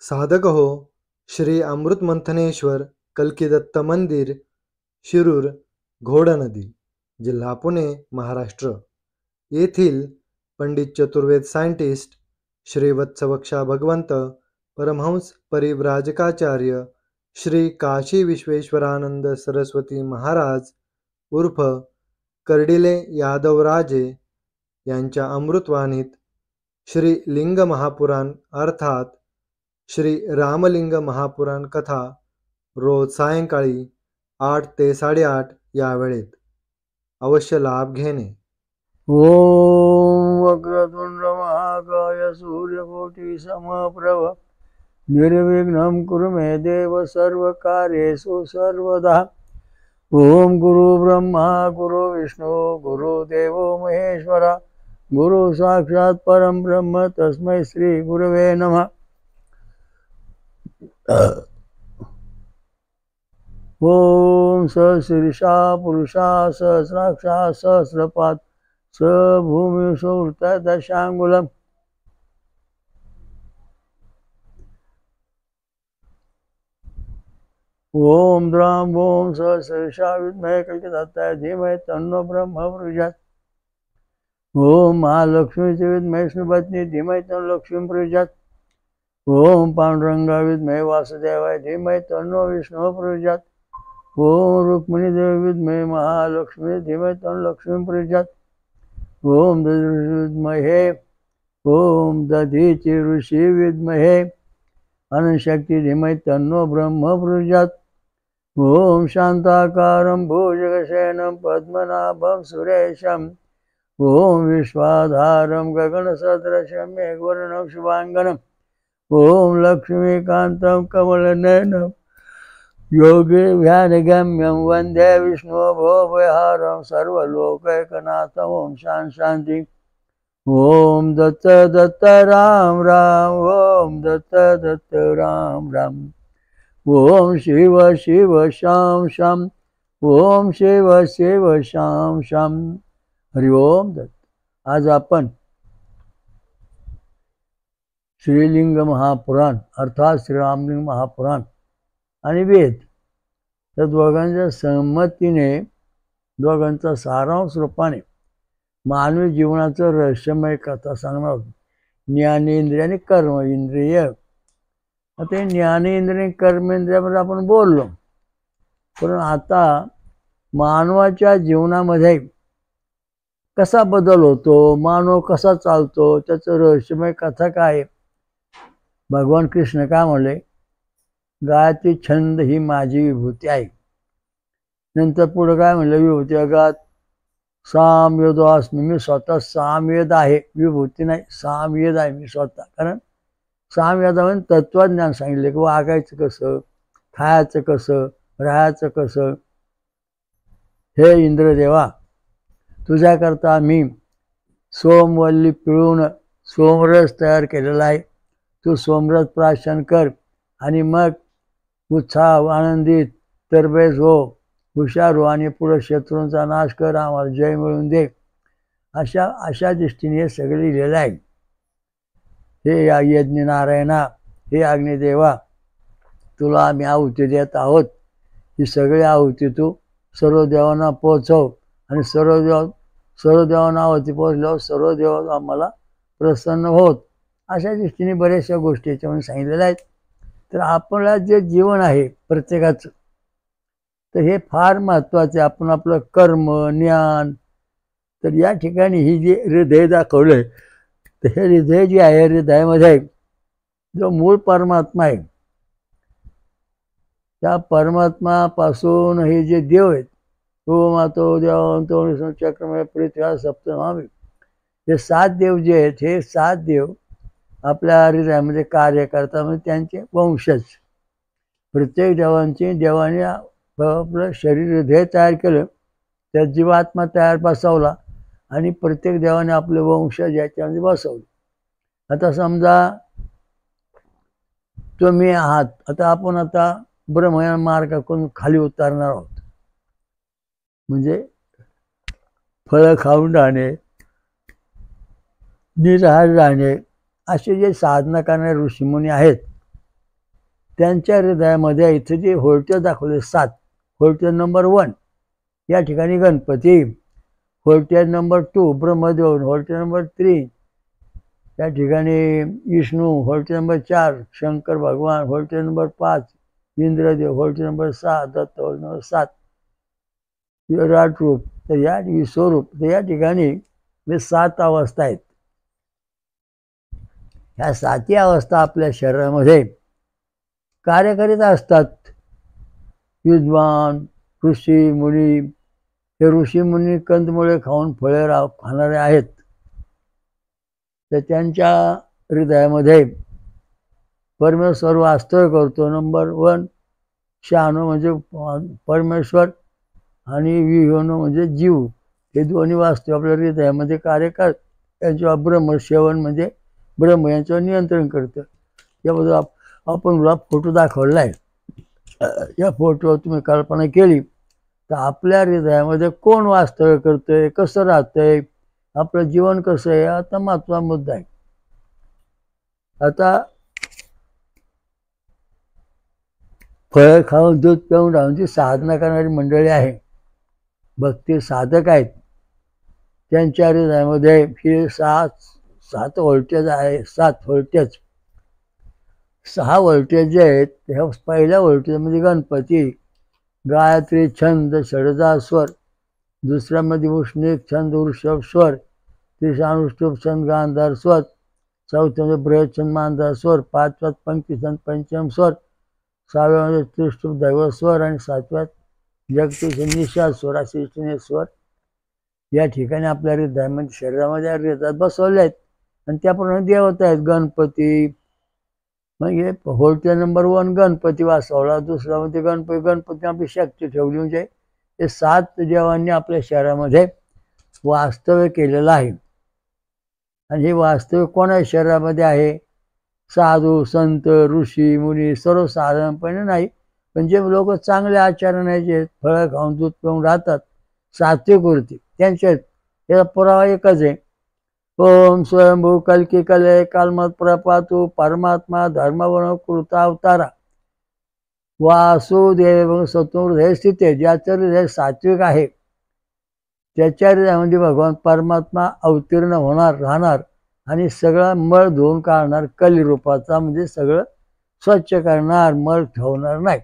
साधक हो श्री अमृत मंथनेश्वर कल्किदत्त मंदिर, शिरूर, घोडनदी, जिल्हा पुणे, महाराष्ट्र येथील पंडित चतुर्वेद सायंटिस्ट श्री वत्सवक्षा भगवंत परमहंस परिव्राजकाचार्य श्री काशी विश्वेश्वरानंद सरस्वती महाराज उर्फ कर्डिले यादवराजे यांच्या अमृतवाणीत श्री लिंग महापुराण अर्थात श्री रामलिंग महापुराण कथा रोज सायंकाळी 8 ते 8:30 या वेळेत अवश्य लाभ घेणे. ओम वक्रतुंड महाकाय सूर्यकोटि समप्रभ निर्विघ्नं कुरु मे देव सर्वकार्येषु सर्वदा. ओम गुरु ब्रह्मा गुरु विष्णु गुरु देवो महेश्वरा गुरु साक्षात् परम ब्रह्म तस्मै श्री गुरवे नमः. ओम सहस्रीषा पुरुषा सहस्राक्षा सहस्रपाद स भूमि सुवृत दशांगुलम. ओम द्राम ओम सहस्रीषा विद्महे कल्किदत्ताय धीमहि तन्नो ब्रह्म प्रचोदयात्. ओम महालक्ष्मीचे विद्महे विष्णुपत्नी धीमहि तन्नो लक्ष्मी प्रचोदयात्. ओम पांडुरंगा विद्महे वासुदेवाय धीमहि तन्नो विष्णु प्रचोदयात्. ओम रुक्मिणी देवी विद्महे महालक्ष्मी धीमहि तन्नो लक्ष्मी प्रचोदयात्. ओम दधीचि विद्महे ओम दधीचि ऋषि विद्महे अनंतशक्ति धीमहि तन्नो ब्रह्म प्रचोदयात्. ओम शांताकारं भुजगशयनं पद्मनाभं सुरेशं ओम विश्वाधारं गगनसदृशं मेघवर्णं शुभांगनं ओम लक्ष्मीकान्तं कमलनयनं योगी ध्यानगम्यं वन्दे विष्णु भवभयहारं सर्वलोकैकनाथं. ओम शांति. ओम दत्त दत्त राम राम ओम दत्त दत्त राम राम. ओम शिव शिव शाम शाम ओम शिव शिव शाम शाम. हरि ओम दत्त. आज आपण श्रीलिंग महापुराण अर्थात श्रीरामलिंग महापुराण आणि वेद या दोघांच्या संमतीने दोघांचा सारांश रूपाने मानवी जीवनाचं रहस्यमय कथा सांगणार आहोत. ज्ञानेंद्रिय आणि कर्म इंद्रिय. आता ज्ञानेंद्रिय आणि कर्मेंद्रियामध्ये आपण बोललो, पण आता मानवाच्या जीवनामध्ये कसा बदल होतो, मानव कसा चालतो, त्याचं रहस्यमय कथा काय. भगवान कृष्ण काय म्हणले, गायत्री छंद ही माझी विभूती आहे. नंतर पुढे काय म्हणलं, विभूती अगात सामवेदोऽस्मि. मी स्वतः सामवेद आहे, विभूती नाही, सामवेद आहे मी स्वतः. कारण सामवेदामध्ये तत्वज्ञान सांगितले की वागायचं कसं, खायचं कसं, राहायचं कसं. हे इंद्रदेवा, तुझ्याकरता मी सोमवल्ली पिळून सोमरस तयार केलेला आहे. तू सोमरस प्राशन कर आणि मग उत्साह आनंदित तरबेज हो, हुशार हो आणि पुढे शत्रूंचा नाश कर, आम्हाला जय मिळवून दे. अशा दृष्टीने हे सगळे लिहिलेलं आहे. हे यज्ञ नारायणा, हे अग्निदेवा, तुला आम्ही आहुती देत आहोत. ही सगळी आहुती तू सर्व देवांना पोचव आणि सर्व देवांना आहुती पोचल्यावर सर्व देव आम्हाला प्रसन्न होत. अशा दृष्टीने बऱ्याचशा गोष्टी याच्यामध्ये सांगितलेल्या आहेत. तर आपल्याला जे जीवन आहे प्रत्येकाचं, तर हे फार महत्त्वाचे. आपण आपलं कर्म ज्ञान, तर या ठिकाणी ही जे हृदय दाखवलंय, तर हे हृदय जे आहे, हृदयामध्ये जो मूळ परमात्मा आहे, त्या परमात्मापासून हे जे देव आहेत, तो मातो देवांतो चक्रमय पृथ्वी सप्तमामी, हे 7 देव जे आहेत, हे 7 देव आपल्या हृदयामध्ये कार्य करतात. म्हणजे त्यांचे वंशज. प्रत्येक देवाने आपलं शरीर हृदय तयार केलं, त्या जीवात्मा तयार बसवला आणि प्रत्येक देवाने आपले वंशज याच्यामध्ये बसवले. आता समजा तुम्ही आहात, आता आपण आता ब्रह्मयान मार्गाकडून खाली उतरणार आहोत. म्हणजे फळं खाऊन राहणे, निराहार राहणे, असे जे साधना करणारे ऋषीमुनी आहेत, त्यांच्या हृदयामध्ये इथे जे व्होल्टेज दाखवले 7, व्होल्टेज नंबर 1 या ठिकाणी Ganpati, voltage number 2 Brahmadev, voltage number 3 या ठिकाणी विष्णू, व्होल्टेज नंबर 4 शंकर भगवान, voltage number 5 Indradev, voltage number 6 Datta, voltage number 7 विराट रूप, तर या विश्वरूप, तर या ठिकाणी 7 अवस्था आहेत. ह्या 7ही अवस्था आपल्या शरीरामध्ये कार्य करीत असतात. विद्वान ऋषी मुनी, हे ऋषी मुनी कंदमुळे खाऊन फळे खाणारे आहेत, तर त्यांच्या हृदयामध्ये परमेश्वर वास्तव्य करतो. नंबर 1 शहाणू म्हणजे परमेश्वर आणि विहोणू म्हणजे जीव, हे दोन्ही वास्तव आपल्या हृदयामध्ये कार्य करतात. त्यांच्यावर ब्रह्मसेवन म्हणजे ब्रह्म यांच्यावर नियंत्रण करतं. याबद्दल आपण तुला फोटो दाखवला आहे. या फोटोवर तुम्ही कल्पना केली तर आपल्या हृदयामध्ये कोण वास्तव्य करतंय, कसं राहतंय, आपलं जीवन कसं आहे, आता महत्त्वाचा मुद्दा आहे. आता फळ खाऊन दूध पिऊन राहून जी साधना करणारी मंडळी आहे, भक्ती साधक आहेत, त्यांच्या हृदयामध्ये हे 7 व्होल्टेज आहे. 7 व्होल्टेज, 6 व्होल्टेज जे आहेत ह्या पहिल्या व्होल्टेजमध्ये गणपती, गायत्री छंद षडजा स्वर, दुसऱ्यामध्ये उष्णिक छंद वृषभ स्वर, तिसऱ्यानुष्टुप छंद गांधार स्वर, चौथ्यामध्ये बृहत छंद मांधार स्वर, 5व्यात पंक्ती छंद पंचम स्वर, 6व्यामध्ये त्रिष्टुप दैव स्वर आणि 7व्यात जगती निषाद स्वर, असे स्वर या ठिकाणी आपल्या हृदयामध्ये शरीरामध्ये हृदयात बसवले आहेत. आणि त्याप्रमाणे देवता आहेत. गणपती म्हणजे व्होल्टेज नंबर 1 गणपती वाचवला, दुसरा म्हणजे गणपती आपली शक्ती ठेवली, म्हणजे हे 7 देवांनी आपल्या शरीरामध्ये वास्तव्य केलेलं आहे. आणि हे वास्तव्य कोणा शरीरामध्ये आहे? साधू संत ऋषी मुनी सर्वसाधारणपणे नाही, पण जे लोक चांगले आचरण जे फळं खाऊन दूध पिऊन राहतात सात्विक वृत्ती, त्यांच्या याचा पुरावा एकच आहे. ओम स्वयंभू कल्की कले कालमत प्रपातू परमात्मा धर्मवर्ण कृतावतारा वासुदेव सत्वहृदय स्थित आहे. ज्याचं हृदय सात्विक आहे त्याच्या हृदयामध्ये भगवान परमात्मा अवतीर्ण होणार, राहणार आणि सगळा मळ धुवून काढणार, कलिरूपाचा म्हणजे सगळं स्वच्छ करणार, मळ ठेवणार नाही,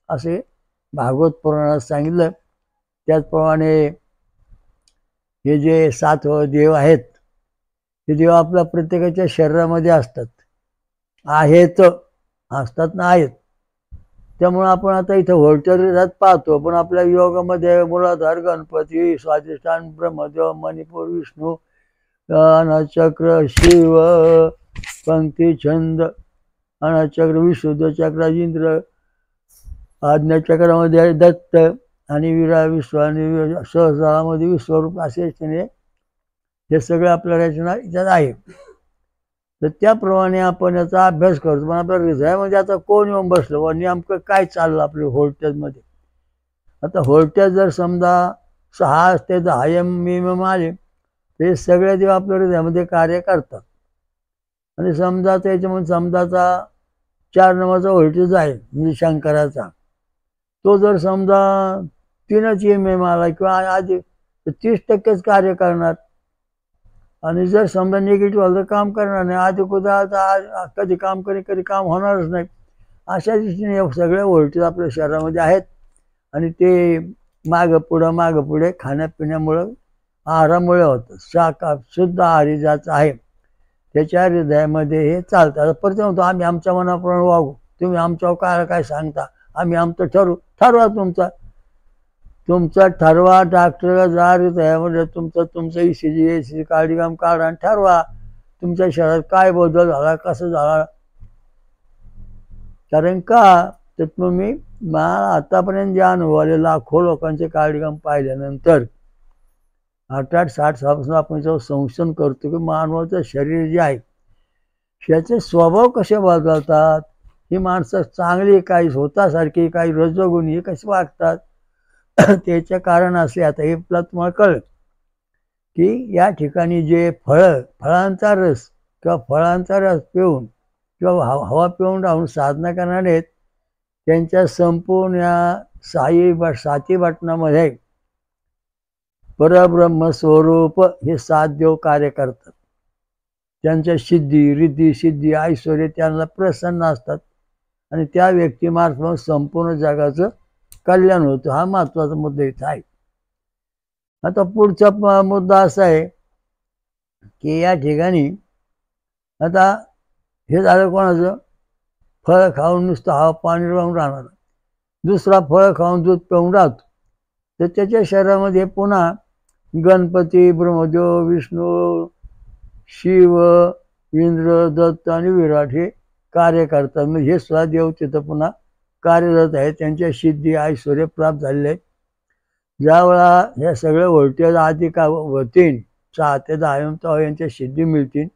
असे भागवत पुराणात सांगितलं. त्याचप्रमाणे हे जे 7 देव आहेत हे देव आपल्या प्रत्येकाच्या शरीरामध्ये असतात, असतात ना आहेत. त्यामुळे आपण आता इथं व्होल्टेज पाहतो, पण आपल्या योगामध्ये मूलाधार गणपती, स्वाधिष्ठान ब्रह्मदेव, मणिपूर विष्णू, अनाचक्र शिव, पंक्ती छंद अनाचक्र विशुद्ध चक्र इंद्र, आज्ञाचक्रामध्ये दत्त आणि विश्व आणि सहस्रामध्ये विश्वरूप, असे हे सगळे आपल्या रचना याच्यात आहे. तर त्याप्रमाणे आपण याचा अभ्यास करतो. पण आपल्या हृदयामध्ये आता कोण येऊन बसलं व नेमकं काय चाललं आपल्या व्होल्टेजमध्ये? आता व्होल्टेज जर समजा 6 ते 10 mm आले ते सगळे देव आपल्या हृदयामध्ये कार्य करतात. आणि समजा त्याच्यामध्ये समजाचा 4 नंबरचा व्होल्टेज आहे म्हणजे शंकराचा, तो जर समजा 3च mm आला किंवा आधी 30% कार्य करणार. आणि जर समजा निगेटिव्ह आलं तर काम करणार नाही, आधी कुठं कधी काम कधी काम होणारच नाही. अशा दृष्टीने सगळे व्होल्टेज आपल्या शरीरामध्ये आहेत. आणि ते मागं पुढे खाण्यापिण्यामुळं आहारामुळे होतं. शाखा शुद्ध आहारी ज्याचं आहे त्याच्या हृदयामध्ये हे चालतं. आता परत म्हणतो आम्ही आमच्या मनाप्रमाणे वागू, तुम्ही आमच्यावर काय सांगता, आम्ही आमचं ठरवा, तुमचा ठरवा. डॉक्टरला जा हृदयामध्ये तुमचं ECG कार्डिओग्राम काढा आणि ठरवा तुमच्या शरीरात काय बदल झाला, कसं झाला. कारण का तर तुम्ही मला आतापर्यंत जे अनुभव आले, लाखो लोकांचे कार्डिओग्राम पाहिल्यानंतर 68-60 सालापासून आपण जेव्हा संशोधन करतो की मानवाचं शरीर जे आहे त्याचे स्वभाव कसे बदलतात, ही माणसं चांगली काही स्वतःसारखी काही रजोगुणी कशी वागतात, त्याचे कारण असे. आता हे तुम्हाला कळलं की या ठिकाणी जे फळांचा रस पिऊन किंवा हवा पिऊन राहून साधना करणारे आहेत त्यांच्या संपूर्ण या साती बटनामध्ये परब्रह्म स्वरूप हे 7 देव कार्य करतात. त्यांच्या सिद्धी, रिद्धी, सिद्धी, ऐश्वर्य त्यांना प्रसन्न असतात आणि त्या व्यक्तीमार्फत संपूर्ण जगाचं कल्याण होतं. हा महत्वाचा मुद्दा इथं आहे. आता पुढचा मुद्दा असा आहे की या ठिकाणी आता हे झालं कोणाचं? फळ खाऊन नुसतं हवा पाणी राहून राहणार. दुसरा फळ खाऊन दूध पिऊन राहतो, तर त्याच्या शरीरामध्ये पुन्हा गणपती, ब्रह्मदेव, विष्णू, शिव, इंद्र, दत्त आणि विराट हे कार्य करतात. म्हणजे हे सुद्धा देव तिथं पुन्हा कार्यरत आहे. त्यांच्या सिद्धी, ऐश्वर्य प्राप्त झालेले आहेत. ज्यावेळा हे सगळे व्होल्टेज आधी का होतील 6 ते 10 तेव्हा यांच्या सिद्धी मिळतील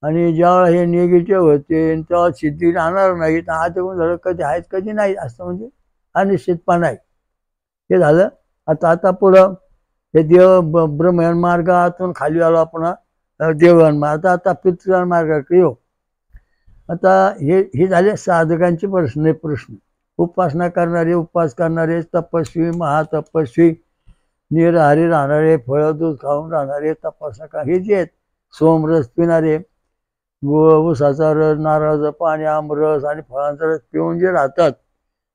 आणि ज्यावेळा हे निगेटिव्ह होते तेव्हा सिद्धी राहणार नाही. तर आज झालं कधी आहेत कधी नाही असं म्हणजे अनिश्चितपणा आहे. हे झालं. आता पुढं हे देव ब्रह्मयान मार्गातून खाली आलो आपण देवयान मार्ग. आता पितृयान मार्गाकडे येऊ. आता हे झाले साधकांचे प्रश्न. उपासना करणारे, उपवास करणारे, तपस्वी, महातपस्वी, निराहारी राहणारे, फळं दूध खाऊन राहणारे, तपस्या हे जे आहेत, सोमरस पिणारे, ऊसाचा रस, नारळाचं पाणी, आमरस आणि फळांचा रस पिऊन जे राहतात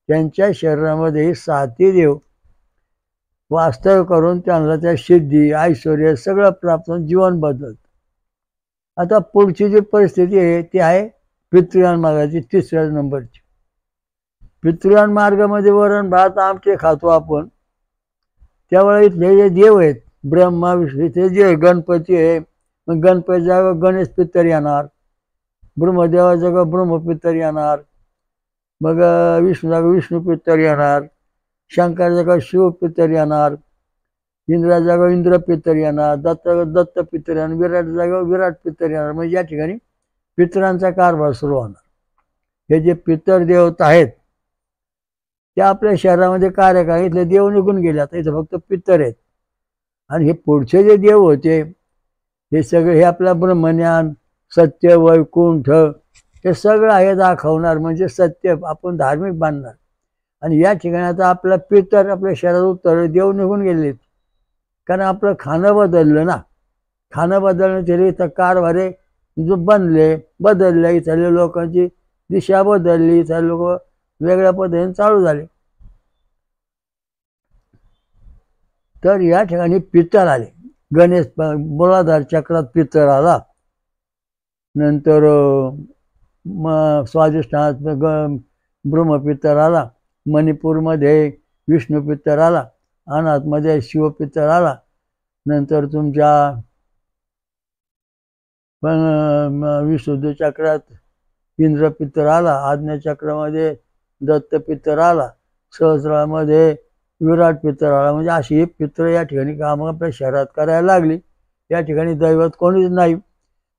त्यांच्या शरीरामध्ये 7 देव वास्तव्य करून त्यांना त्या सिद्धी, ऐश्वर्य सगळं प्राप्त होऊन जीवन बदलत. आता पुढची जी परिस्थिती आहे ती आहे पितृयान मार्गाची, 3ऱ्या नंबरची. पितृयान मार्गामध्ये वरण भात आमचे खातो आपण. त्यावेळेस इथले जे देव आहेत ब्रह्मा विष्णू, इथे जे गणपती आहे, मग गणपती जागा गणेश पितर येणार, ब्रह्मदेवा जागा ब्रह्मपितर येणार, मग विष्णू जागा विष्णू पितर येणार, शंकर जागा शिव पितर येणार, इंद्रा जागा इंद्र पितर येणार, दत्त पितर येणार, विराट जागा विराट पितर येणार. म्हणजे या ठिकाणी पितरांचा कारभार सुरू होणार. हे जे पितर देवता आहेत त्या आपल्या शहरामध्ये कार्य करा. इथले देव निघून गेले, आता इथं फक्त पितर आहेत. आणि हे पुढचे जे देव होते हे सगळे हे आपला ब्रह्मज्ञान, सत्य, वैकुंठ हे सगळं आहे दाखवणार. म्हणजे सत्य आपण धार्मिक बांधणार. आणि या ठिकाणी आता आपला पितर आपल्या शहरात उत्तर देव निघून गेलेत, कारण आपलं खाणं बदललं ना. खाणं बदलणं तरी इथं कारभारे जो बदलले, इथल्या लोकांची दिशा बदलली, इथले लोक वेगळ्या पद्धतीने चालू झाले. तर या ठिकाणी पितर आले. गणेश मूलाधार चक्रात पितर आला, नंतर स्वाधिष्ठानात ब्रह्मपितर आला, मणिपूरमध्ये विष्णू पितर आला, अनाथमध्ये शिवपितर आला, नंतर तुमच्या विशुद्ध चक्रात इंद्र पितर आला, आज्ञा चक्रामध्ये दत्त पितर आला, सहस्रामध्ये विराट पितर आला. म्हणजे अशी ही पित्र या ठिकाणी कामं आपल्या शहरात करायला लागली. या ठिकाणी दैवत कोणीच नाही,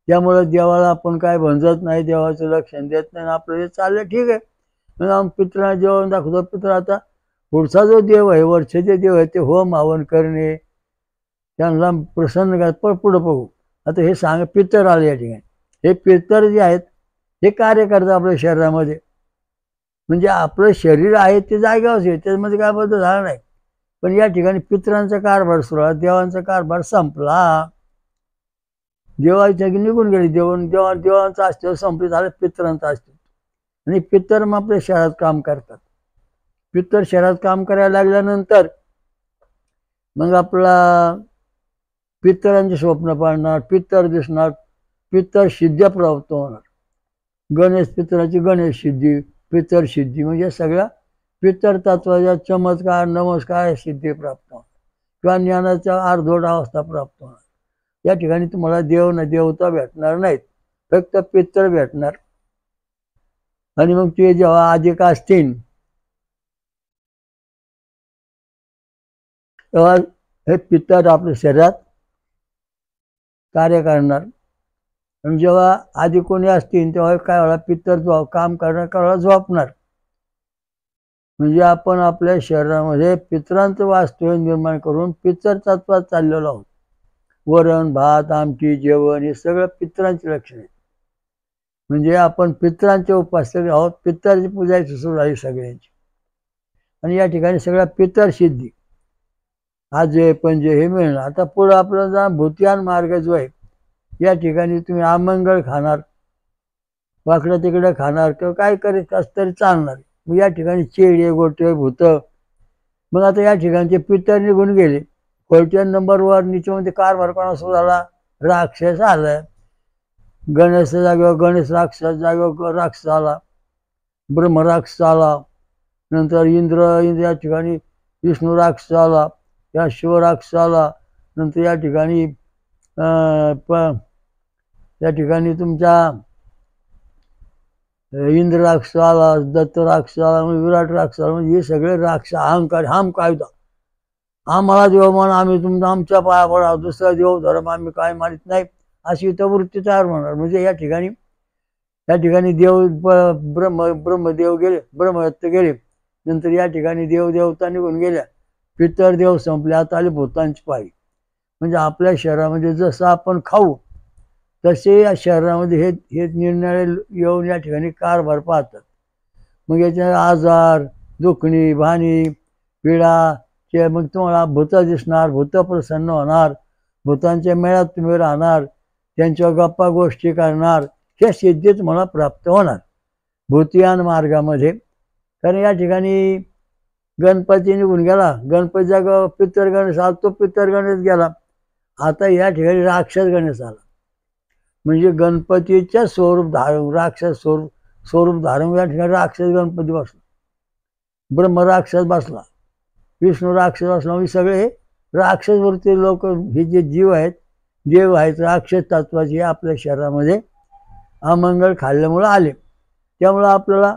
त्यामुळे देवाला आपण काय भंजत नाही, देवाचं लक्षण देत नाही. आपलं हे चाललं ठीक आहे. मग आम्ही पितरांना जेवण दाखवतो. पित्र आता पुढचा जो देव आहे, वरचे जे देव आहे ते होम हवन करणे, त्यांना प्रसन्न करा. पुढं बघू. आता हे सांग पितर आले या ठिकाणी. हे पितर जे आहेत हे कार्य करतात आपल्या शरीरामध्ये. म्हणजे आपलं शरीर आहे ते जागेवरच आहे, त्याच्यामध्ये काय बदल झाला नाही. पण या ठिकाणी पितरांचा कारभार सुरू आहे, देवांचा कारभार संपला. देवाच्या निघून गेले. देवांचा अस्तित्व संपले, झालं पितरांचा अस्तित्व. आणि पितर मग आपल्या शहरात काम करतात. पितर शहरात काम करायला लागल्यानंतर मग आपला पितरांचे स्वप्न पाडणार, पितर दिसणार, पितर सिद्ध्या प्राप्त होणार. गणेश पितराची गणेश सिद्धी, पितर सिद्धी, म्हणजे सगळ्या पितर तत्वाच्या चमत्कार, नमस्कार सिद्धी प्राप्त होणार किंवा ज्ञानाच्या अर्धवट अवस्था प्राप्त होणार. या ठिकाणी तुम्हाला देव न देवता भेटणार नाहीत, फक्त पितर भेटणार. आणि मग ते जेव्हा अधिक असतील तेव्हा हे पितर आपल्या शरीरात कार्य करणार. आणि जेव्हा आधी कोणी असतील तेव्हा काय वेळा पितर काम करणार झोपणार. म्हणजे आपण आपल्या शरीरामध्ये पितरांचं वास्तव्य निर्माण करून पितर तत्वात चाललेलो आहोत. वरण भात आमटी जेवण हे सगळं पितरांचे लक्षण आहे. म्हणजे आपण पितरांचे उपासक आहोत. पितराची पूजाची सुरू आहे सगळ्यांची. आणि या ठिकाणी सगळ्या पितर सिद्धी आजे पंजे हे मिळणार. आता पुढं आपला जा भूतियान मार्ग जो आहे, या ठिकाणी तुम्ही आमंगळ खाणार, वाकडं तिकडं खाणार किंवा काय करीत असं तरी चालणार. मग या ठिकाणी चेडे गोटे भूत. मग आता या ठिकाणचे पितर निघून गेले. कोलट्यान नंबर वर नीचेमध्ये कारभार कोणा सुरू झाला, राक्षस आलाय. गणेश जागेवर गणेश राक्षस जागेवर राक्षस आला, ब्रह्मराक्षस आला. नंतर इंद्र या ठिकाणी विष्णू राक्षस आला, या शिवराक्षस आला. नंतर या ठिकाणी या ठिकाणी तुमच्या इंद्र राक्षस आला, दत्त राक्षस आला, विराट राक्षस आला. म्हणजे हे सगळे राक्षस अहंकार, हम कायदा, आम्हाला देव म्हणा, आम्ही तुमचा आमच्या पाया पडा, दुसरा देव धर्म आम्ही काय मानित नाही, अशी इथं वृत्ती तयार होणार. म्हणजे या ठिकाणी देव ब्रह्मदेव गेले, ब्रह्मदत्त गेले. नंतर या ठिकाणी देवता निघून गेल्या, पितर देव संपले, आता आले भूतांची पायी. म्हणजे आपल्या शहरामध्ये जसं आपण खाऊ तसे या शहरामध्ये हे निर्णय येऊन या ठिकाणी कारभार पाहतात. मग याच्या आजार, दुखणी, भानी, पिढा, मग तुम्हाला भूत दिसणार, भूत प्रसन्न होणार, भूतांच्या मेळ्यात तुम्ही राहणार, त्यांच्यावर गप्पा गोष्टी करणार, हे सिद्धीच मला प्राप्त होणार भूतियान मार्गामध्ये. कारण या ठिकाणी गणपती निघून गेला, गणपती जागा पितर गणेश आला, तो पितर गणेश गेला. आता या ठिकाणी राक्षस गणेश आला. म्हणजे गणपतीच्या स्वरूप धारण, राक्षस स्वरूप धारण या ठिकाणी राक्षस गणपती बसला, ब्रह्म राक्षस बसला, विष्णू राक्षस बसला. म्हणजे सगळे हे राक्षसवरती लोक, हे जे जीव आहेत, देव आहेत राक्षस तत्वाचे, आपल्या शरीरामध्ये अमंगळ खाल्ल्यामुळं आले. त्यामुळं आपल्याला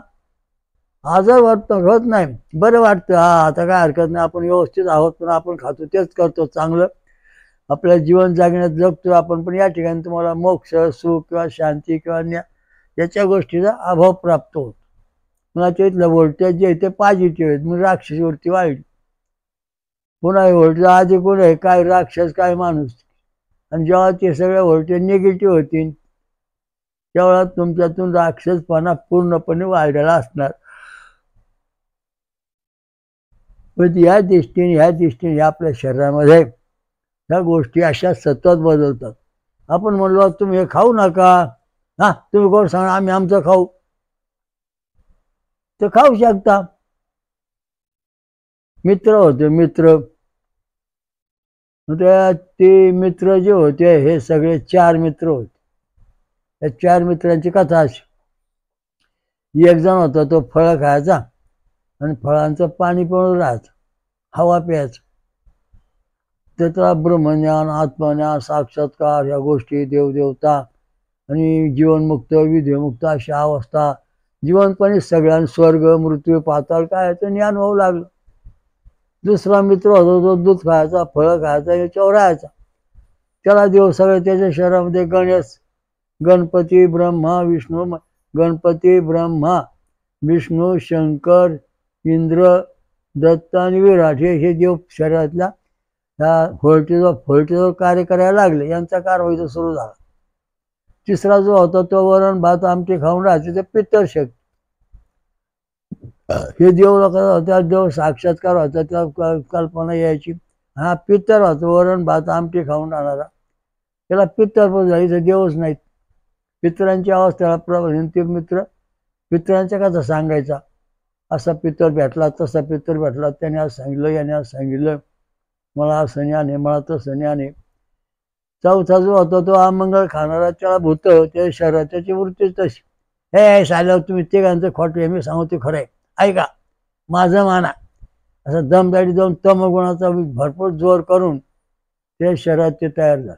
आजार होत नाही, बरं वाटतं. आता काय हरकत नाही, आपण व्यवस्थित आहोत, पण आपण खातो तेच करतो चांगलं, आपल्या जीवन जगण्यात जगतो आपण. पण या ठिकाणी तुम्हाला मोक्ष, सुख किंवा शांती किंवा याच्या गोष्टीचा अभाव प्राप्त होतो. मग इथलं व्होल्टेज जे आहे ते पॉझिटिव्ह आहेत, मग राक्षसीवरती वाईट. पुन्हा हे व्होल्टेज आधी कोण आहे, काय राक्षस काय माणूस. आणि जेव्हा ते सगळे व्होल्टेज निगेटिव्ह होतील तेव्हा तुमच्यातून राक्षसपणा पूर्णपणे वाढलेला असणार. पण ह्या दृष्टीने आपल्या शरीरामध्ये ह्या गोष्टी अशा सतत बदलतात. आपण म्हणलो तुम्ही हे खाऊ नका, तुम्ही कोण सांगा आम्ही आमचं खाऊ, तर खाऊ शकता. मित्र होते, मित्र, ते मित्र जे होते हे सगळे 4 मित्र होते. या 4 मित्रांची कथा अशी, एक जण होता तो फळं खायचा आणि फळांचं पाणी पिऊन राहायचं, हवा प्यायचं. त्याचा ब्रह्मज्ञान, आत्मज्ञान, साक्षात्कार, ह्या गोष्टी, देवदेवता आणि जीवनमुक्त, विधेमुक्त अशी अवस्था, जीवनपणे सगळ्यांना स्वर्ग, मृत्यू, पाताळ काय याचं ज्ञान होऊ लागलं. दुसरा मित्र होता तो दूध खायचा, फळं खायचा, याच्यावर राहायचा. त्याला देव सगळे त्याच्या शहरामध्ये गणपती ब्रह्मा विष्णू शंकर इंद्र दत्त आणि विराट हे देव शरीरातल्या ह्या व्होल्टेजवर कार्य करायला लागले. यांचा कारवाईचा सुरू झाला. तिसरा जो होता तो वरण भात आमटी खाऊन राहायचे, ते पितर शक्ती. हे देव लोकांचा होता, देव साक्षात्कार होता, त्या कल्पना यायची. हा पितर होता, वरण भात आमटी खाऊन राहणारा, त्याला पितर पण जायचं, देवच नाहीत. पितरांची अवस्थेला ते मित्र पितरांच्या कथा सांगायचा, असा पितर भेटला, तसा पितर भेटला, त्याने आज सांगितलं, याने आज सांगितलं, मला असं ज्ञान आहे, मला तसं ज्ञान आहे. चौथा जो होता तो अमंगळ खाणारा, त्याला भूत, त्या शहरात त्याची वृत्तीच तशी. हे साल्यावर तुम्ही तिघांचं खोटं आहे, मी सांगू ते खरं आहे, ऐका माझं माना, असं दमदाडी जाऊन तमगुणाचा भरपूर जोर करून त्या शहरात ते तयार झालं.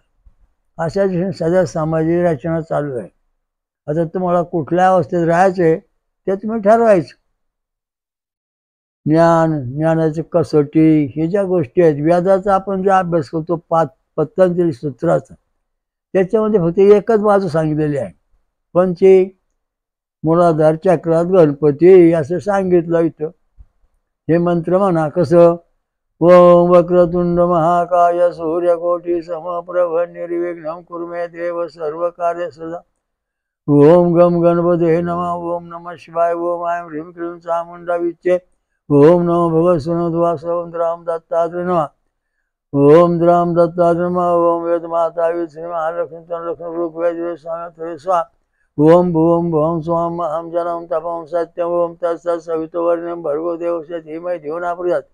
अशा दिवशी सध्या सामाजिक रचना चालू आहे. आता तुम्हाला कुठल्या अवस्थेत राहायचं आहे ते तुम्ही ठरवायचं. ज्ञानाची कसोटी, हे ज्या गोष्टी आहेत, वेदाचा आपण जे अभ्यास करतो, पतंजली सूत्राचा, त्याच्यामध्ये फक्त एकच बाजू सांगितलेली आहे. पंची मूलाधार चक्रात गणपती असं सांगितलं इथं. हे मंत्र म्हणा कसं, ओम वक्रतुंड महाकाय सूर्यकोटी समप्रभ निर्विघ्नं कुरु मे देव सर्व कार्य सदा. ओम गम गणपते नमः. ओम नमः शिवाय. ओम ऐं ह्रीं क्लीं चामुंडा विच्चे. ओम नमो भगवते वासवं द्राम दत्तात्रेय नमः. ओम द्राम दत्तात्रेय नमः. ओम वेद माता श्री महालक्ष्मी तनलक्ष्मी रूप वैद्य स्वामी स्वा. ओम भूम भुवं स्वं अहं जनम तपं सत्यम. ओम तत्सत् सवितुर्वरेण्यं भर्गो देवस्य धीमहि धियो न प्रचोदयात्.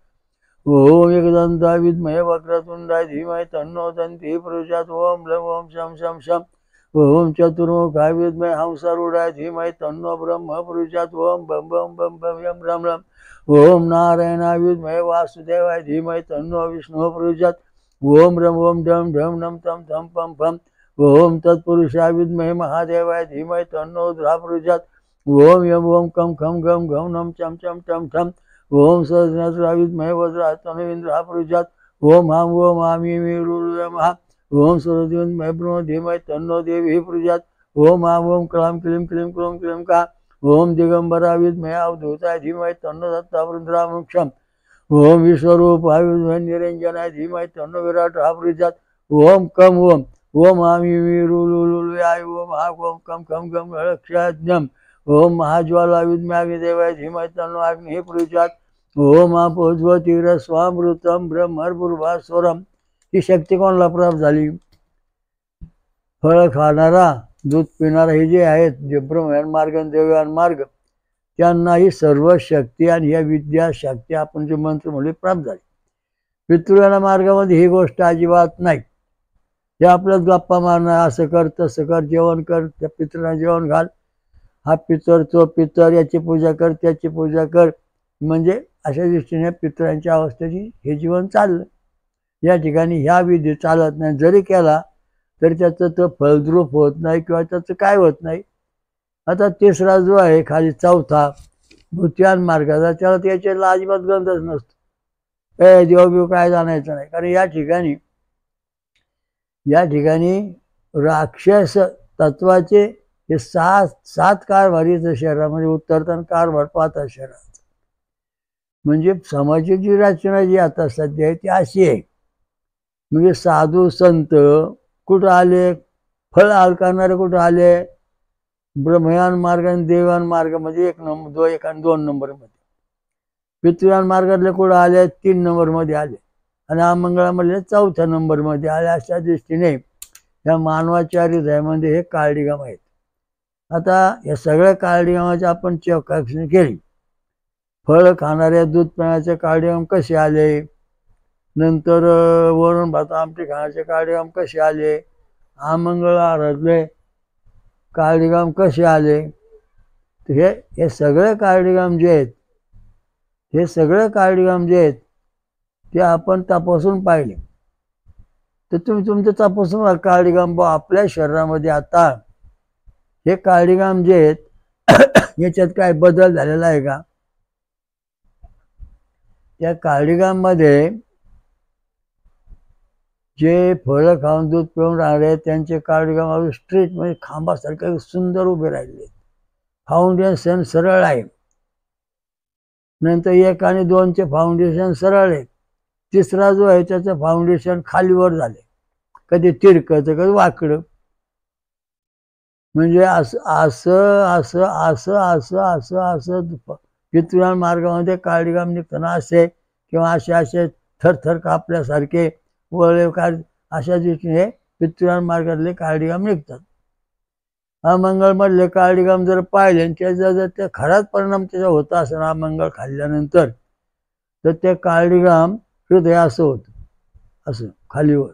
ओम एकदन्ताय विद्महे वक्रतुण्डाय धीमहि तन्नो दन्तिः प्रचोदयात्. ओम लं ओम शं शं शं. ओम चतुर्मुखाय विद्महे हंसारूढाय धीमहि तन्नो ब्रह्म प्रचोदयात्. ओम बम बम बम बम यम रम रम. ओम नारायणाय विद्महे वासुदेवाय धीमहि तन्नो विष्णुः प्रचोदयात्. ओम रम ओम डम ढम नम तम थम पम फम. ओम तत्पुरुषाय विद्महे महादेवाय धीमहि तन्नो रुद्रः प्रचोदयात्. ओम यम ओम कम खम गम घम नम चम चम टम ठम. ओम सहस्रनाथाय विद्महे वज्राय तनवेन्द्रः प्रचोदयात्. ओम हम ओम आमी मीरुर्यमः. ओम सरस्वती विद्महे ब्रह्म धीमहि तन्नो देवी प्रचोदयात्. ओम हम ओम क्लां क्लीं क्लीं क्लों क्लीं का. ओम दिगंबराय विद्महे अवधूताय धीमहि तन्नो दत्तावृन्द्राय मोक्षम्. ओम विश्वरूपाय विद्महे निरञ्जनाय धीमहि तन्नो विराटः प्रचोदयात्. ओम कम ओम. ओम आमी मीरुर्याय. ओम हा ओम कम खम गम रक्षाज्ञम. ओम महाज्वाला विद्महे अग्निदेवाय धीमहि तन्नो अग्निः प्रचोदयात्. ओम आपोज्वतीरस्वामृतं ब्रह्मर्भुर्भास्वरम्. ही शक्ती कोणाला प्राप्त झाली? फळ खाणारा, दूध पिणारा, हे जे आहेत जे ब्रह्मयान मार्ग आणि देवयान मार्ग, त्यांना ही सर्व शक्ती आणि या विद्या शक्ती आपण जे मंत्र म्हणले प्राप्त झाली. पितृयान मार्गामध्ये ही गोष्ट अजिबात नाही. हे आपल्याच गप्पा मारणं, असं कर तसं कर, जेवण कर, त्या पितरांना जेवण घाल, हा पितर तो पितर, याची पूजा कर त्याची पूजा कर, म्हणजे अशा दृष्टीने पितरांच्या अवस्थेची हे जीवन चाललं. या ठिकाणी ह्या विधी चालत नाही. जरी केला तरी त्याचं तो फलद्रूप होत नाही किंवा त्याचं काय होत नाही. आता तिसरा जो आहे खाली चौथा भूत्यान मार्गाचा, त्याला त्याच्याला अजिबात गंधच नसतो. देवबिव काय जाणायचं नाही. कारण या ठिकाणी राक्षस तत्वाचे हे सात कारभारीचं शरीरामध्ये उतरताना कारभार पाहतात शरीरात. म्हणजे सामाजिक जी रचना जी आता सध्या आहे ती अशी आहे. म्हणजे साधू संत कुठं आले, फळ हाल करणारे कुठं आले, ब्रह्मयान मार्ग आणि देवयान मार्गामध्ये 1 नंबर 1 आणि 2 नंबरमध्ये. पितृयान मार्गातले कुठं आले 3 नंबरमध्ये आले आणि अमंगळामधले 4थ्या नंबरमध्ये आले. अशा दृष्टीने या मानवाच्या हृदयामध्ये हे काळडीगाम आहेत. आता या सगळ्या काळडीगामाची आपण चौकशी केली. फळ खाणाऱ्या दूध पिण्याचे काळडीगाम कसे आले, नंतर वरण भात आमटी खाण्याचे काळडीगाम कसे आले, अमंगळ आहारातले काळडीगाम कसे आले, हे सगळे काळडीगाम जे आहेत, हे सगळे काळडीगाम जे आहेत ते आपण तपासून पाहिले. तर तुम्ही तुमचं तपासून काळडीगाम आपल्या शरीरामध्ये आता हे काळडीगाम जे आहेत याच्यात काय बदल झालेला आहे का? या काळडीगाम मध्ये जे फळं खाऊन दूध पिऊन राहिले त्यांचे काळडीगाम स्ट्रेट म्हणजे खांबासारखे सुंदर उभे राहिले. फाउंडेशन सरळ आहे. नंतर 1 आणि 2चे फाउंडेशन सरळ आहे. तिसरा जो आहे त्याचं फाउंडेशन खालीवर झाले, कधी तिरकं तर कधी वाकडं. म्हणजे असं असं असं असं असं असं असं पितृयान मार्गामध्ये काळडीगाम निघताना असे किंवा असे असे थरथर कापल्यासारखे वळे अशा दृष्टीने पितृयान मार्गातले काळडीगाम निघतात. अमंगळमधले काळडीगाम जर पाहिले आणि त्याचा जर त्या खराच परिणाम त्याचा होता असेल अमंगळ खाल्ल्यानंतर, तर ते काळडीगाम हृदय असं होतं, असं खालीवर,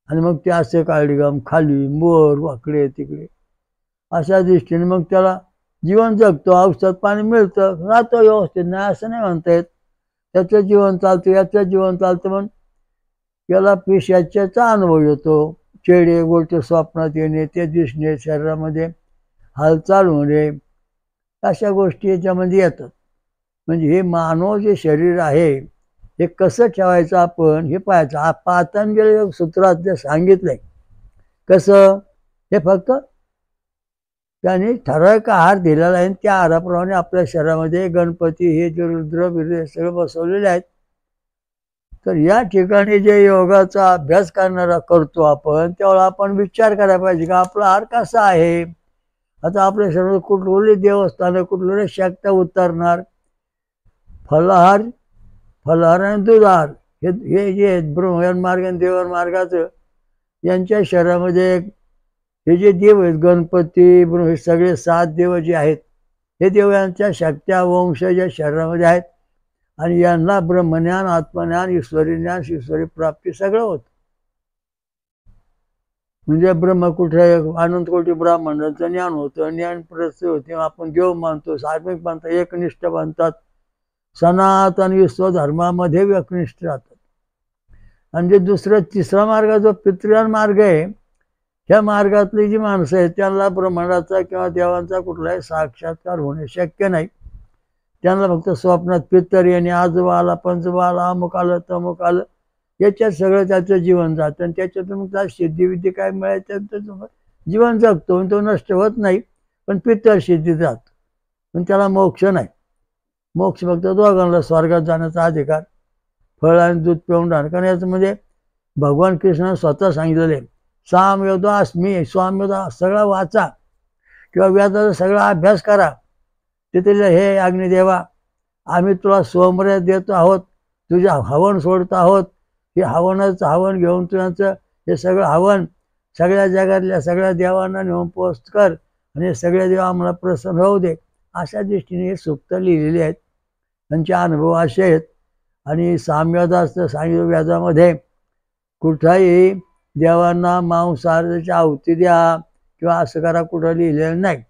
आणि मग ते असे काळडीगाम खाली वर वाकडे तिकडे. अशा दृष्टीने मग त्याला जीवन जगतो, औषध पाणी मिळतं, राहतो व्यवस्थित, नाही असं नाही म्हणता येत. त्याचं जीवन चालतं, याचं जीवन चालतं, पण याला पिशाच्याचा अनुभव येतो. चेडे गोष्टी स्वप्नात येणे, ते दिसणे, शरीरामध्ये हालचाल होणे, अशा गोष्टी याच्यामध्ये येतात. म्हणजे हे मानव जे शरीर आहे हे कसं ठेवायचं आपण हे पाहायचं. पातंजली सूत्रात जे सांगितलंय कसं, हे फक्त त्यांनी ठराविक आहार दिलेला आहे. त्या आहाराप्रमाणे आपल्या शरीरामध्ये गणपती हे जे रुद्र बिर्य हे सगळं बसवलेले आहेत. तर या ठिकाणी जे योगाचा अभ्यास करणारा करतो आपण, त्यावेळेला आपण विचार करायला पाहिजे का आपला आहार कसा आहे. आता आपल्या शरीरात कुठले देवस्थान, कुठले शक्त्या उतरणार. फलाहार आणि दुधार हे जे आहेत ब्रह्मयान मार्ग आणि देवान मार्गाचं, यांच्या शरीरामध्ये हे जे देव आहेत गणपती हे सगळे 7 देव जे आहेत, हे देव यांच्या शक्त्या वंश या शरीरामध्ये आहेत. आणि यांना ब्रह्मज्ञान, आत्मज्ञान, ईश्वरी ज्ञान, ईश्वरी प्राप्ती सगळं होतं. म्हणजे ब्रह्म कुठे अनंत कोटी ब्राह्मणांचं ज्ञान होतं, ज्ञान प्रसिद्ध होते. आपण देव मानतो, सार्वजनिक मानतात, एकनिष्ठ मानतात, सनातन विश्व धर्मामध्ये एकनिष्ठ राहतात. आणि जे तिसरा मार्ग जो पितृयान मार्ग आहे, ह्या मार्गातली जी माणसं आहेत त्यांना ब्रह्मांडाचा किंवा देवांचा कुठलाही साक्षात्कार होणे शक्य नाही. त्यांना फक्त स्वप्नात पितर येणे, आजोबा आला, पंजोबा आला, अमुक आलं, तमुक आलं, याच्यात सगळं त्याचं जीवन जातं. आणि त्याच्यातून मग त्या सिद्धिविद्धी काय मिळायचं, त्याचं जीवन जगतो, तो नष्ट होत नाही. पण पितर सिद्धी जातो, पण त्याला मोक्ष नाही. मोक्ष फक्त दोघांना स्वर्गात जाण्याचा अधिकार, फळ आणि दूध पिऊन राहणं. कारण याचं म्हणजे भगवान कृष्णाने स्वतः सांगितलेले सामवेद अस्मी, स्वामवेद सगळा वाचा किंवा वेदाचा सगळा अभ्यास करा. तिथे हे अग्निदेवा, आम्ही तुला सोमर्या देतो आहोत, तुझ्या हवन सोडतो आहोत. हे हवन घेऊन तुझ्याचं हे सगळं हवन सगळ्या जगातल्या सगळ्या देवांना नेऊन पोस्ट कर, आणि हे सगळे देव आम्हाला प्रसन्न होऊ दे. अशा दृष्टीने हे सूक्त लिहिलेले आहेत. त्यांचे अनुभव असे आहेत. आणि साम्यवादाचं सांगितलं वेदामध्ये कुठंही देवांना मांसाहाराची आहुती द्या किंवा असं करा कुठं लिहिलेलं नाही.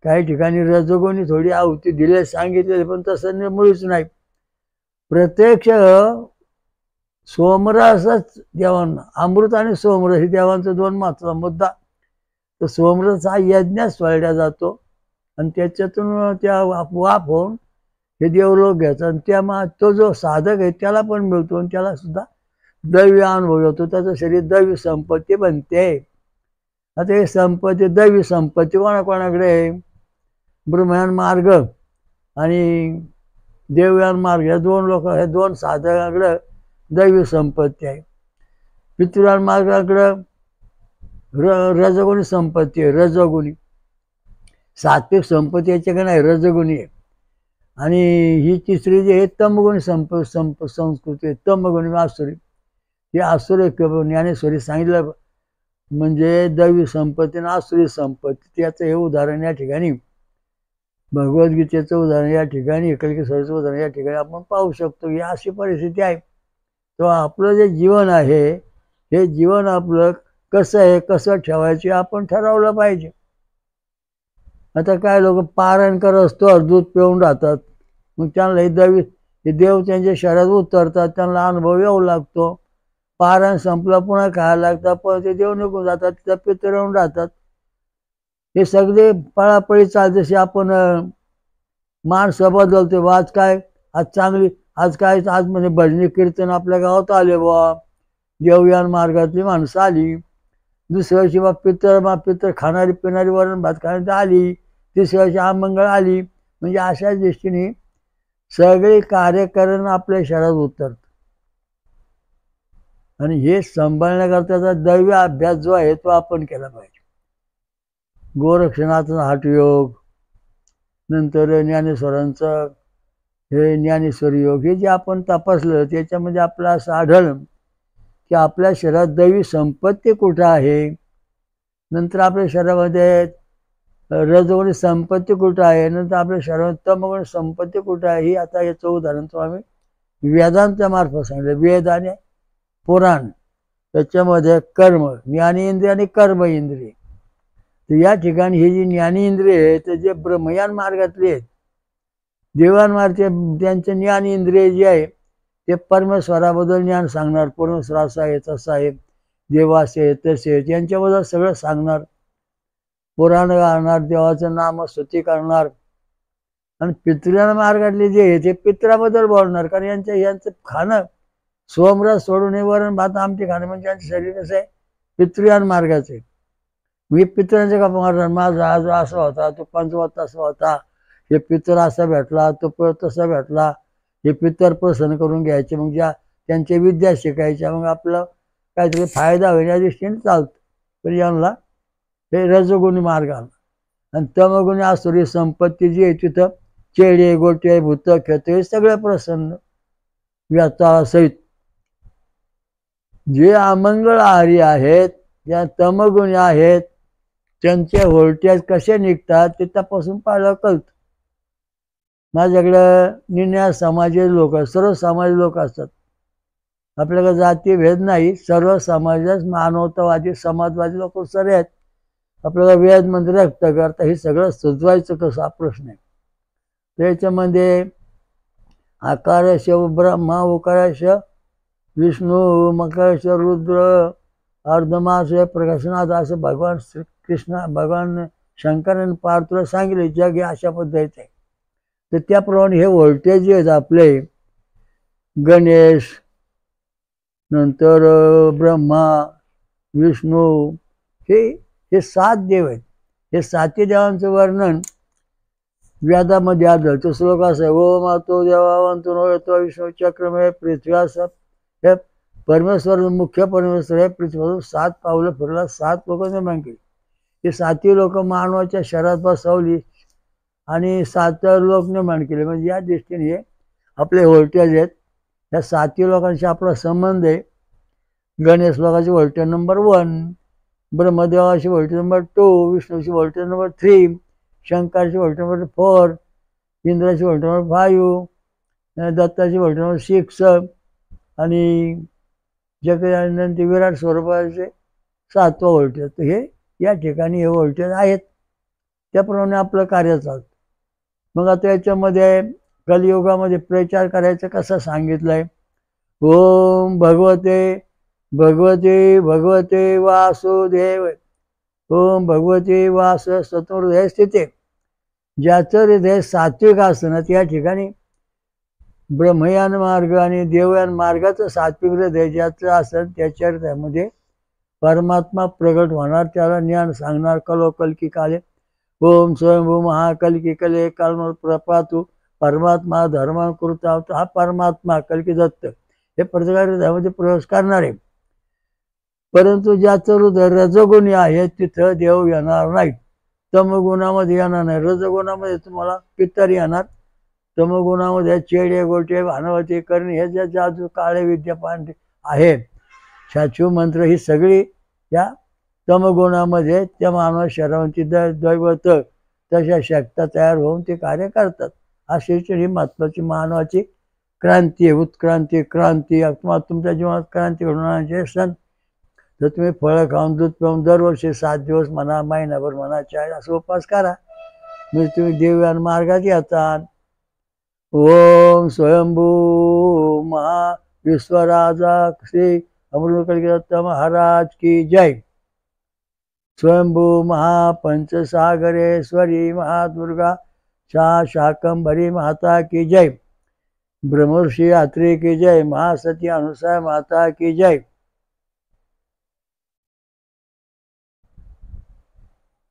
काही ठिकाणी रजोगुणी थोडी आहुती दिले सांगितलेले, पण तसं मुळीच नाही. प्रत्यक्ष सोमरसच देवांना, अमृत आणि सोमरस हे देवांचा 2 महत्वाचा मुद्दा. तर सोमरस हा यज्ञास वाढला जातो आणि त्याच्यातून त्या वाफ होऊन हे देवलोक घ्यायचा. आणि त्या तो जो साधक आहे त्याला पण मिळतो आणि त्याला सुद्धा दैवी अनुभव होतो. त्याचं शरीर दैवी संपत्ती बनते. आता हे संपत्ती, दैवी संपत्ती कोणाकोणाकडे आहे? ब्रह्मयान मार्ग आणि देवयान मार्ग, या 2 लोक, हे 2 साधकाकडे दैवी संपत्ती आहे. पितृयान मार्गाकडं रजगुणी संपत्ती आहे. रजगुणी सात्विक संपत्ती याच्याकडे नाही, रजगुणी आहे. आणि ही तिसरी जी आहे तमगुणी संस्कृती आहे, तमगुणी आसुरी. हे आसुरी ज्ञानेश्वरी सांगितलं म्हणजे दैवी संपत्ती आणि आसुरी संपत्ती. त्याचं हे उदाहरण या ठिकाणी, भगवद्गीतेचं उदाहरण या ठिकाणी, कलिकेश्वरीचं उदाहरण या ठिकाणी आपण पाहू शकतो. ही अशी परिस्थिती आहे. तो आपलं जे जीवन आहे, हे जीवन आपलं कसं आहे, कसं ठेवायचे आपण ठरवलं पाहिजे. आता काय लोक पारायण करत असतो, दूध पिऊन राहतात. मग त्यांना हे देव त्यांच्या शरीरात उतरतात, त्यांना अनुभव येऊ लागतो. पारायण संपलं पुन्हा खायला लागतात, पण ते देव निघून जातात, तिथं पितर येऊन राहतात. हे सगळे पळापळी चालते. जशी आपण माणसं बदलतो. आज काय, आज म्हणजे भजनी कीर्तन आपल्या गावात आले बा, देवयान मार्गातली माणसं आली. दुसऱ्या दिवशी पितर खाणारी पिणारी वरण भात खाण्यात आली. तिसऱ्या दिवशी आमंगळ आली. म्हणजे अशा दृष्टीने सगळे कार्यकरण आपल्या शरीरात उतरत. आणि हे सांभाळण्याकरताचा दैवी अभ्यास जो आहे तो आपण केला पाहिजे. गोरक्षनाथचा हठयोग, नंतर ज्ञानेश्वरांचं हे ज्ञानेश्वरी योग, हे जे आपण तपासलं त्याच्यामध्ये आपलं असं आढळलं की आपल्या शरीरात दैवी संपत्ती कुठं आहे. नंतर आपल्या शरीरामध्ये रजोगुणी संपत्ती कुठं आहे. नंतर आपल्या शरीरामध्ये तमगुणी संपत्ती कुठं आहे. ही आता याचं उदाहरण तो आम्ही वेदांच्या मार्फत सांगितलं. वेद आणि पुराण, त्याच्यामध्ये कर्म, ज्ञानेंद्रिय आणि कर्म इंद्रिय. तर या ठिकाणी ही जी ज्ञानेंद्रिय आहे ते जे ब्रह्मयान मार्गातले आहेत, देवान मार्ग त्यांचे ज्ञानेंद्रिय जे आहे ते परमेश्वराबद्दल ज्ञान सांगणार. परमेश्वर असा आहे, तसा आहे, देवासे आहे, तसे आहेत, यांच्याबद्दल सगळं सांगणार. पुराण गाणार, देवाचं नाम स्तुती करणार. आणि पितृयान मार्गातले जे आहे ते पित्राबद्दल बोलणार. कारण यांचं खाणं सोमरस सोडून हे वरण भात आमटी खाणं म्हणजे यांचं शरीर कसं आहे, पितृयान मार्गाचं आहे. मी पितरांच्या गप्पा मारणार. माझा आज असा होता, तो पंचवत तसा होता, हे पितर असा भेटला, तो तसा भेटला. हे पितर प्रसन्न करून घ्यायचे, मग त्यांच्या विद्या शिकायच्या, मग आपलं काहीतरी फायदा होईल या दृष्टीने चालतं. तर यांना हे रजोगुणी मार्ग आला. आणि तमगुणी आसुरी संपत्ती जी आहे तिथं चेडे गोटे भूत खेत हे सगळे प्रसन्न व्यताळासहित. जे अमंगळ आहारी आहेत, ज्या तमगुणी आहेत, त्यांचे व्होल्टेज कसे निघतात ते तपासून पाहिलं कळतं. माझ्याकडं निन्या समाजाचे लोक, सर्व समाजाचे लोक असतात. आपल्याकडे जाती भेद नाही, सर्व समाजात मानवतावादी समाजवादी लोक सर्व आहेत. आपल्याला वेद मंत्र व्यक्त करता हे सगळं सुचवायचं कसं हा प्रश्न आहे. त्याच्यामध्ये आकारश ब्रह्मा, उकारश विष्णू, मकरश रुद्र, अर्धमास प्रकाशनाथ असं भगवान श्रीकृष्ण भगवान शंकराने पार्थला सांगितले जग हे अशा पद्धतीचे आहे. तर त्याप्रमाणे हे व्होल्टेज जे आहेत आपले गणेश, नंतर ब्रह्मा, विष्णू, हे 7 देव आहेत. हे 7 देवांचं वर्णन वेदामध्ये आढळतं. श्लोक असं आहे, ओम आतो देवावंतो येतो विष्णू चक्रमय पृथ्वी असं. हे परमेश्वर मुख्य परमेश्वर आहे. पृथ्वीपासून 7 पावलं फिरला, 7 लोक निर्माण केली. हे 7 लोक मानवाच्या शरीरात बसवली आणि 7 लोक निर्माण केले. म्हणजे या दृष्टीने हे आपले व्होल्टेज आहेत. या 7 लोकांशी आपला संबंध आहे. गणेश लोकांची व्होल्टेज नंबर 1, ब्रह्मदेवाची व्होल्टेज नंबर 2, विष्णूची व्होल्टेज नंबर 3, शंकराची व्होल्टेज नंबर 4, इंद्राची व्होल्टेज नंबर 5, दत्ताची व्होल्टेज नंबर 6 आणि जगदानंद विराट स्वरूपाचे 7वं व्होल्टेज. तर हे या ठिकाणी हे व्होल्टेज आहेत. त्याप्रमाणे आपलं कार्य चालतं. मग आता याच्यामध्ये कलियुगामध्ये प्रचार करायचं कसं सांगितलंय. ओम भगवते भगवते वासुदेव, ओम भगवते वास हृदय स्थिते. ज्याचं हृदय सात्विक असतं ना त्या ठिकाणी ब्रह्मयान मार्ग आणि देवयान मार्गाचं सात्विक हृदय ज्याचं असेल त्याच्या हृदयामध्ये परमात्मा प्रगट होणार, त्याला ज्ञान सांगणार. कलोकल्की काले ओम स्वयंभू महाकल्की कले काल प्रपातू परमात्मा धर्म कृता. हा परमात्मा कल्की दत्त हे प्रत्येक हृदयामध्ये प्रवेश करणार आहे. परंतु ज्याचं हृदय रजगुणी आहे तिथं देव येणार नाही. तमगुणामध्ये येणार नाही. रजगुणामध्ये तुम्हाला पितर येणार. तमगुणामध्ये चेडे गोटे भानवती करणे हे जे जादू काळे विद्या पांडे आहे, छाछू मंत्र ही सगळी या तमगुणामध्ये त्या मानव शरीराची दैवत तशा शक्त्या तयार होऊन ते कार्य करतात. अशी ही महत्वाची मानवाची क्रांती आहे. उत्क्रांती क्रांती. तुमच्या जीवनात क्रांती घडवण्याचे सण. तर तुम्ही फळं खाऊन दूध पिऊन दरवर्षी 7 दिवस म्हणा, महिनाभर म्हणा, 4 असं उपास करा. म्हणजे तुम्ही देवयान मार्गात येतात. ओम स्वयंभू महा विश्वराजा श्री अमृतकल्की दत्त महाराज की जय. स्वयंभू महापंचसागरेश्वरी महादुर्गा शाकंभरी माता की जय. ब्रह्मर्षि यात्री की जय. महासती अनुसया माता की जय.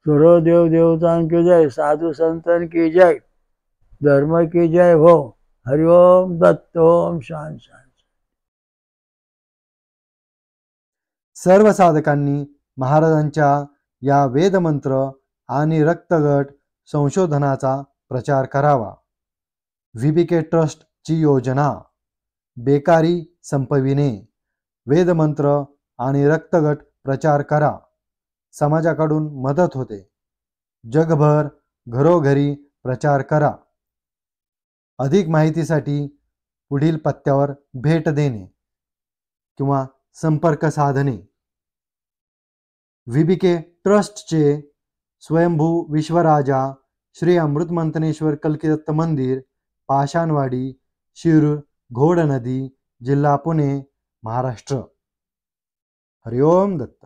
सर्व देव देवतां की जय. साधु संतन की जय. धर्म की जय हो. हरिओम दत्त ओम शांत शांत. सर्व साधकांनी महाराजांच्या या वेदमंत्र आणि रक्तगट संशोधनाचा प्रचार करावा. VBK ट्रस्टची योजना बेकारी संपविणे. वेदमंत्र आणि रक्तगट प्रचार करा. समाजाकडून मदत होते. जगभर घरोघरी प्रचार करा. अधिक माहितीसाठी पुढील पत्त्यावर भेट देणे किंवा संपर्क साधणे. VBK ट्रस्टचे स्वयंभू विश्वराजा श्री अमृतमंथनेश्वर कल्कीदत्त मंदिर, पाषाणवाडी, शिरूर, घोडनदी, जिल्हा पुणे, महाराष्ट्र. हरिओम दत्त.